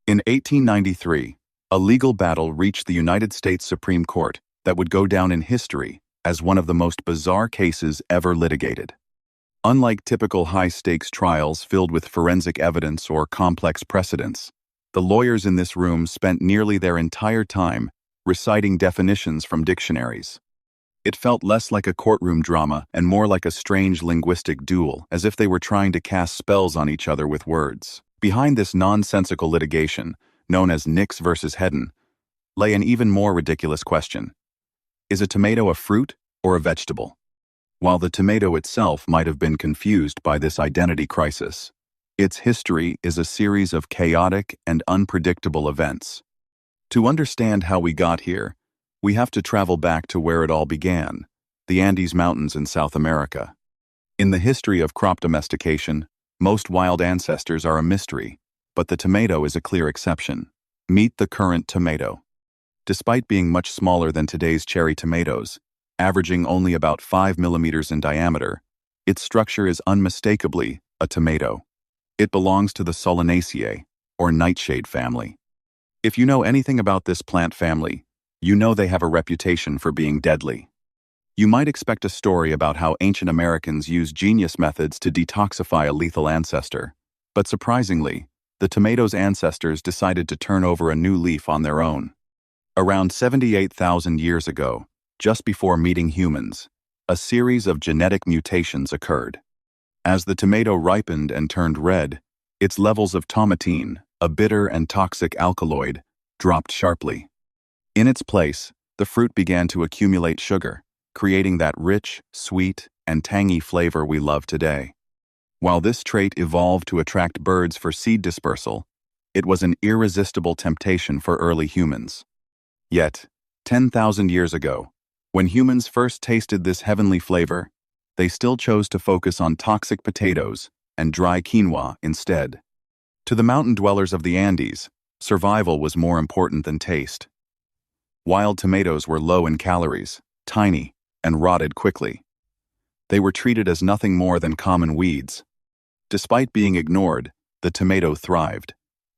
In 1893, a legal battle reached the United States Supreme Court that would go down in history as one of the most bizarre cases ever litigated. Unlike typical high-stakes trials filled with forensic evidence or complex precedents, the lawyers in this room spent nearly their entire time reciting definitions from dictionaries. It felt less like a courtroom drama and more like a strange linguistic duel, as if they were trying to cast spells on each other with words. Behind this nonsensical litigation, known as Nix versus Hedden, lay an even more ridiculous question. Is a tomato a fruit or a vegetable? While the tomato itself might have been confused by this identity crisis, its history is a series of chaotic and unpredictable events. To understand how we got here, we have to travel back to where it all began, the Andes Mountains in South America. In the history of crop domestication, most wild ancestors are a mystery, but the tomato is a clear exception. Meet the current tomato. Despite being much smaller than today's cherry tomatoes, averaging only about 5 millimeters in diameter, its structure is unmistakably a tomato. It belongs to the Solanaceae, or nightshade family. If you know anything about this plant family, you know they have a reputation for being deadly. You might expect a story about how ancient Americans used genius methods to detoxify a lethal ancestor, but surprisingly, the tomato's ancestors decided to turn over a new leaf on their own. Around 78,000 years ago, just before meeting humans, a series of genetic mutations occurred. As the tomato ripened and turned red, its levels of tomatine, a bitter and toxic alkaloid, dropped sharply. In its place, the fruit began to accumulate sugar, creating that rich, sweet, and tangy flavor we love today. While this trait evolved to attract birds for seed dispersal, it was an irresistible temptation for early humans. Yet, 10,000 years ago, when humans first tasted this heavenly flavor, they still chose to focus on toxic potatoes and dry quinoa instead. To the mountain dwellers of the Andes, survival was more important than taste. Wild tomatoes were low in calories, tiny, and rotted quickly. They were treated as nothing more than common weeds. Despite being ignored, the tomato thrived.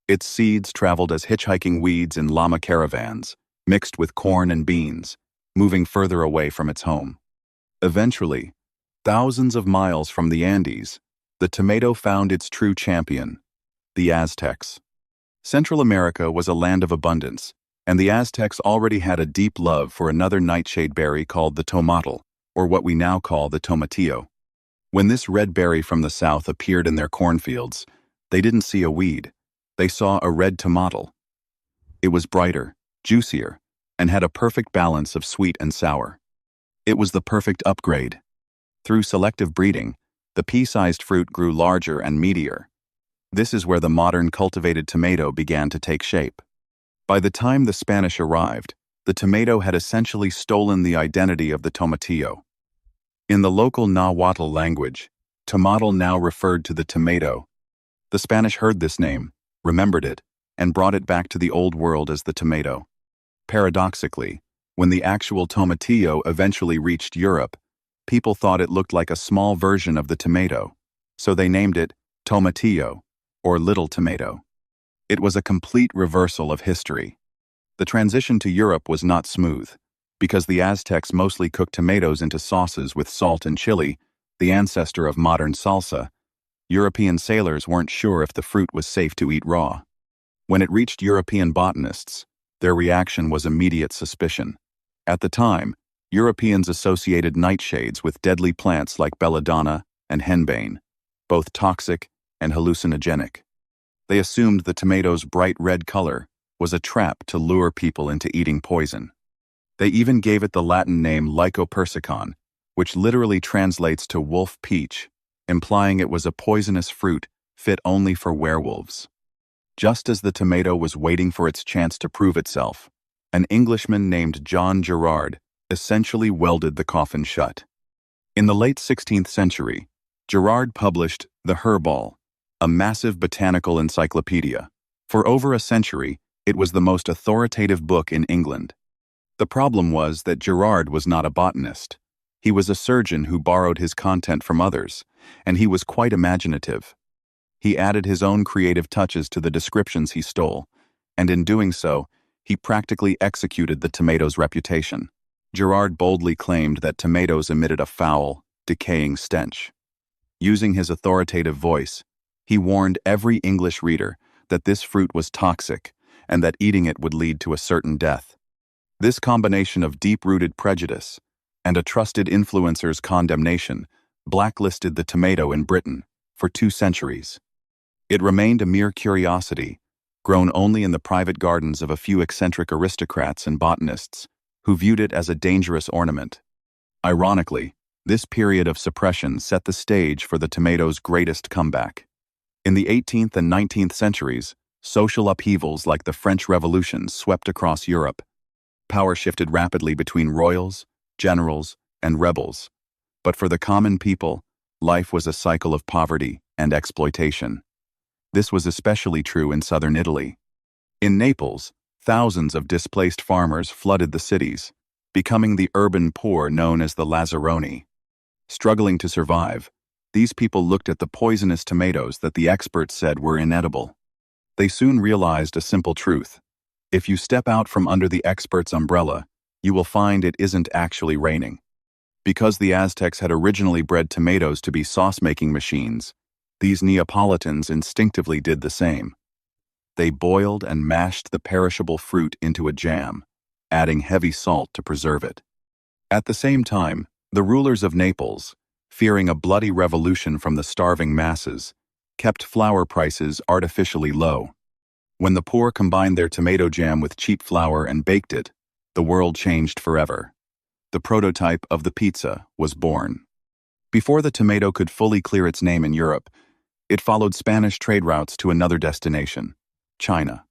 Its seeds traveled as hitchhiking weeds in llama caravans, mixed with corn and beans, moving further away from its home. Eventually, thousands of miles from the Andes, the tomato found its true champion, the Aztecs. Central America was a land of abundance, and the Aztecs already had a deep love for another nightshade berry called the tomatal, or what we now call the tomatillo. When this red berry from the south appeared in their cornfields, they didn't see a weed. They saw a red tomatal. It was brighter, juicier, and had a perfect balance of sweet and sour. It was the perfect upgrade. Through selective breeding, the pea-sized fruit grew larger and meatier. This is where the modern cultivated tomato began to take shape. By the time the Spanish arrived, the tomato had essentially stolen the identity of the tomatillo. In the local Nahuatl language, tomatal now referred to the tomato. The Spanish heard this name, remembered it, and brought it back to the Old World as the tomato. Paradoxically, when the actual tomatillo eventually reached Europe, people thought it looked like a small version of the tomato, so they named it tomatillo, or little tomato. It was a complete reversal of history. The transition to Europe was not smooth. Because the Aztecs mostly cooked tomatoes into sauces with salt and chili, the ancestor of modern salsa, European sailors weren't sure if the fruit was safe to eat raw. When it reached European botanists, their reaction was immediate suspicion. At the time, Europeans associated nightshades with deadly plants like belladonna and henbane, both toxic and hallucinogenic. They assumed the tomato's bright red color was a trap to lure people into eating poison. They even gave it the Latin name lycopersicon, which literally translates to wolf peach, implying it was a poisonous fruit fit only for werewolves. Just as the tomato was waiting for its chance to prove itself, an Englishman named John Gerard essentially welded the coffin shut. In the late 16th century, Gerard published The Herbal, a massive botanical encyclopedia. For over a century, it was the most authoritative book in England. The problem was that Gerard was not a botanist. He was a surgeon who borrowed his content from others, and he was quite imaginative. He added his own creative touches to the descriptions he stole, and in doing so, he practically executed the tomato's reputation. Gerard boldly claimed that tomatoes emitted a foul, decaying stench. Using his authoritative voice, he warned every English reader that this fruit was toxic and that eating it would lead to a certain death. This combination of deep-rooted prejudice and a trusted influencer's condemnation blacklisted the tomato in Britain for 2 centuries. It remained a mere curiosity, grown only in the private gardens of a few eccentric aristocrats and botanists who viewed it as a dangerous ornament. Ironically, this period of suppression set the stage for the tomato's greatest comeback. In the 18th and 19th centuries, social upheavals like the French Revolution swept across Europe. Power shifted rapidly between royals, generals, and rebels. But for the common people, life was a cycle of poverty and exploitation. This was especially true in southern Italy. In Naples, thousands of displaced farmers flooded the cities, becoming the urban poor known as the Lazzaroni. Struggling to survive, these people looked at the poisonous tomatoes that the experts said were inedible. They soon realized a simple truth. If you step out from under the expert's umbrella, you will find it isn't actually raining. Because the Aztecs had originally bred tomatoes to be sauce-making machines, these Neapolitans instinctively did the same. They boiled and mashed the perishable fruit into a jam, adding heavy salt to preserve it. At the same time, the rulers of Naples, fearing a bloody revolution from the starving masses, kept flour prices artificially low. When the poor combined their tomato jam with cheap flour and baked it, the world changed forever. The prototype of the pizza was born. Before the tomato could fully clear its name in Europe, it followed Spanish trade routes to another destination, China.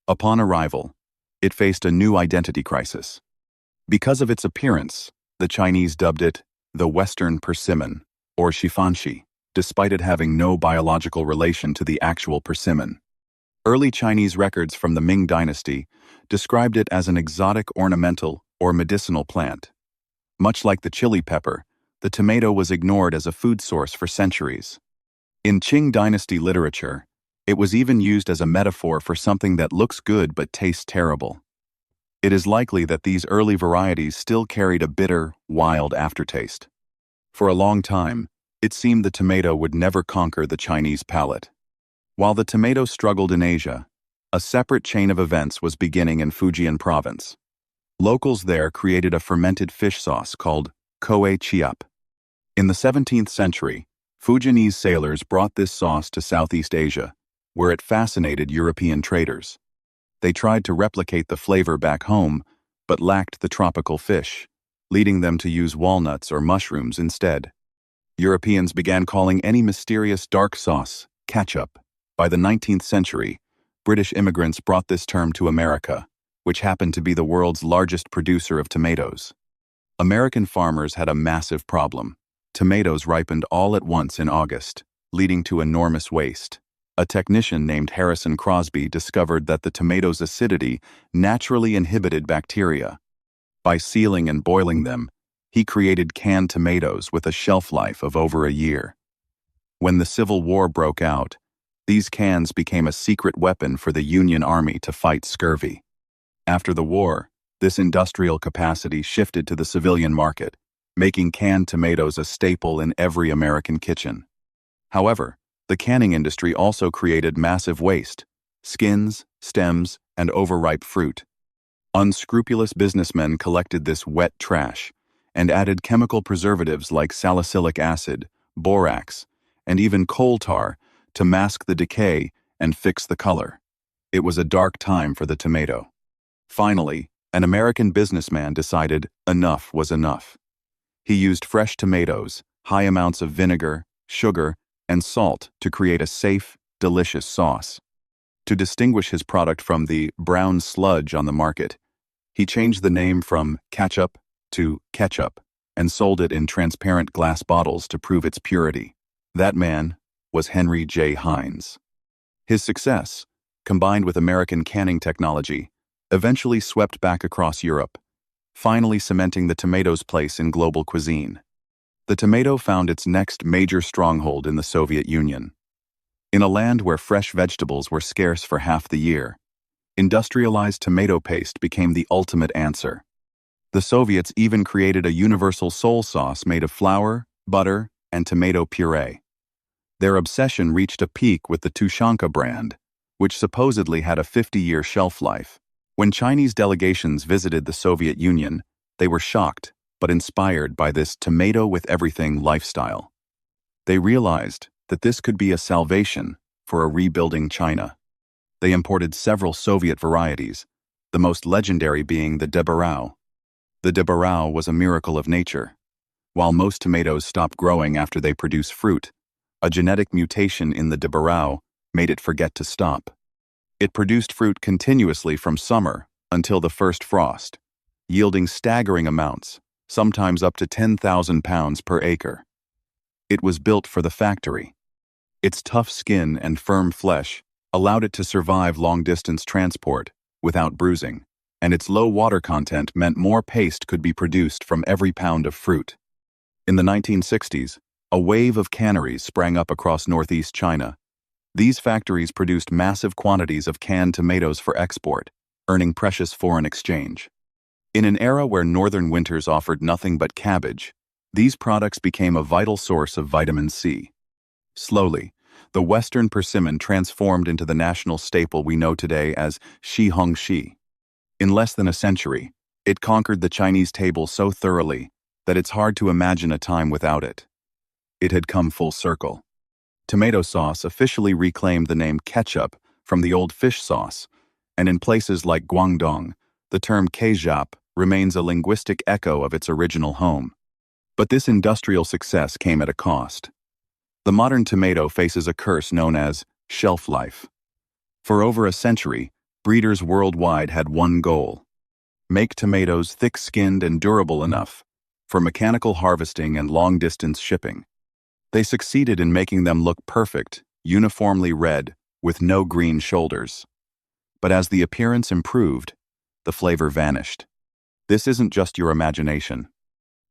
Upon arrival, it faced a new identity crisis. Because of its appearance, the Chinese dubbed it the Western persimmon, or shifanshi, despite it having no biological relation to the actual persimmon. Early Chinese records from the Ming Dynasty described it as an exotic ornamental or medicinal plant. Much like the chili pepper, the tomato was ignored as a food source for centuries. In Qing Dynasty literature, it was even used as a metaphor for something that looks good but tastes terrible. It is likely that these early varieties still carried a bitter, wild aftertaste. For a long time, it seemed the tomato would never conquer the Chinese palate. While the tomato struggled in Asia, a separate chain of events was beginning in Fujian province. Locals there created a fermented fish sauce called ketchup. In the 17th century, Fujianese sailors brought this sauce to Southeast Asia, where it fascinated European traders. They tried to replicate the flavor back home, but lacked the tropical fish, leading them to use walnuts or mushrooms instead. Europeans began calling any mysterious dark sauce ketchup. By the 19th century, British immigrants brought this term to America, which happened to be the world's largest producer of tomatoes. American farmers had a massive problem. Tomatoes ripened all at once in August, leading to enormous waste. A technician named Harrison Crosby discovered that the tomato's acidity naturally inhibited bacteria. By sealing and boiling them, he created canned tomatoes with a shelf life of over a year. When the Civil War broke out, these cans became a secret weapon for the Union Army to fight scurvy. After the war, this industrial capacity shifted to the civilian market, making canned tomatoes a staple in every American kitchen. However, the canning industry also created massive waste: skins, stems, and overripe fruit. Unscrupulous businessmen collected this wet trash and added chemical preservatives like salicylic acid, borax, and even coal tar to mask the decay and fix the color. It was a dark time for the tomato. Finally, an American businessman decided enough was enough. He used fresh tomatoes, high amounts of vinegar, sugar, and salt to create a safe, delicious sauce. To distinguish his product from the brown sludge on the market, he changed the name from ketchup to ketchup and sold it in transparent glass bottles to prove its purity. That man was Henry J. Heinz. His success, combined with American canning technology, eventually swept back across Europe, finally cementing the tomato's place in global cuisine. The tomato found its next major stronghold in the Soviet Union. In a land where fresh vegetables were scarce for half the year, Industrialized tomato paste became the ultimate answer. The Soviets even created a universal soy sauce made of flour, butter, and tomato puree. Their obsession reached a peak with the Tushanka brand, which supposedly had a 50-year shelf life. When Chinese delegations visited the Soviet Union, they were shocked, but inspired by this tomato with everything lifestyle. They realized that this could be a salvation for a rebuilding China. They imported several Soviet varieties, the most legendary being the didyouknow. The didyouknow was a miracle of nature. While most tomatoes stop growing after they produce fruit, a genetic mutation in the didyouknow made it forget to stop. It produced fruit continuously from summer until the first frost, yielding staggering amounts, sometimes up to 10,000 pounds per acre. It was built for the factory. Its tough skin and firm flesh allowed it to survive long-distance transport without bruising, and its low water content meant more paste could be produced from every pound of fruit. In the 1960s, a wave of canneries sprang up across northeast China. These factories produced massive quantities of canned tomatoes for export, earning precious foreign exchange. In an era where northern winters offered nothing but cabbage, these products became a vital source of vitamin C. Slowly, the Western persimmon transformed into the national staple we know today as shi. In less than a century, it conquered the Chinese table so thoroughly that it's hard to imagine a time without it. It had come full circle. Tomato sauce officially reclaimed the name ketchup from the old fish sauce, and in places like Guangdong, the term ketchup remains a linguistic echo of its original home. But this industrial success came at a cost. The modern tomato faces a curse known as shelf life. For over a century, breeders worldwide had one goal: make tomatoes thick-skinned and durable enough for mechanical harvesting and long-distance shipping. They succeeded in making them look perfect, uniformly red, with no green shoulders. But as the appearance improved, the flavor vanished. This isn't just your imagination.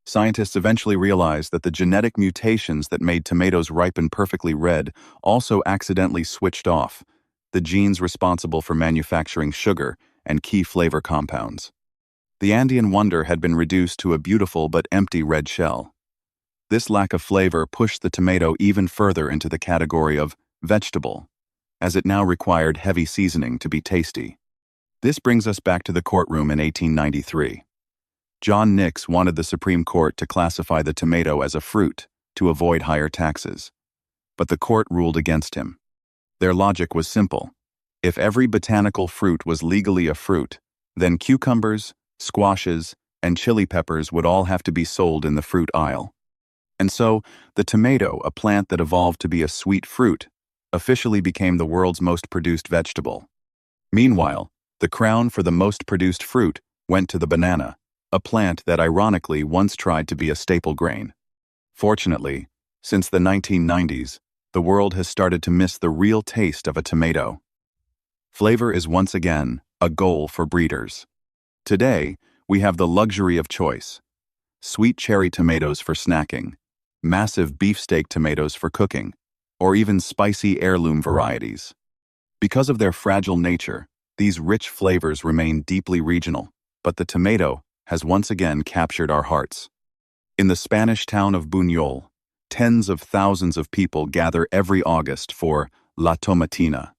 Scientists eventually realized that the genetic mutations that made tomatoes ripen perfectly red also accidentally switched off, the genes responsible for manufacturing sugar and key flavor compounds. The Andean wonder had been reduced to a beautiful but empty red shell. This lack of flavor pushed the tomato even further into the category of vegetable, as it now required heavy seasoning to be tasty. This brings us back to the courtroom in 1893. John Nix wanted the Supreme Court to classify the tomato as a fruit to avoid higher taxes. But the court ruled against him. Their logic was simple. If every botanical fruit was legally a fruit, then cucumbers, squashes, and chili peppers would all have to be sold in the fruit aisle. And so, the tomato, a plant that evolved to be a sweet fruit, officially became the world's most produced vegetable. Meanwhile, the crown for the most produced fruit went to the banana, a plant that ironically once tried to be a staple grain. Fortunately, since the 1990s, the world has started to miss the real taste of a tomato. Flavor is once again a goal for breeders. Today, we have the luxury of choice: sweet cherry tomatoes for snacking, massive beefsteak tomatoes for cooking, or even spicy heirloom varieties. Because of their fragile nature, these rich flavors remain deeply regional, but the tomato has once again captured our hearts. In the Spanish town of Buñol, tens of thousands of people gather every August for La Tomatina.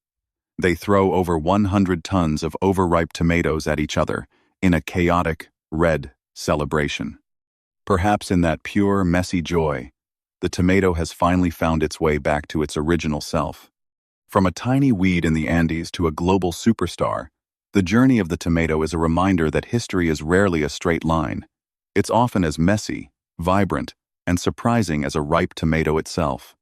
They throw over 100 tons of overripe tomatoes at each other in a chaotic, red celebration. Perhaps in that pure, messy joy, the tomato has finally found its way back to its original self. From a tiny weed in the Andes to a global superstar, the journey of the tomato is a reminder that history is rarely a straight line. It's often as messy, vibrant, and surprising as a ripe tomato itself.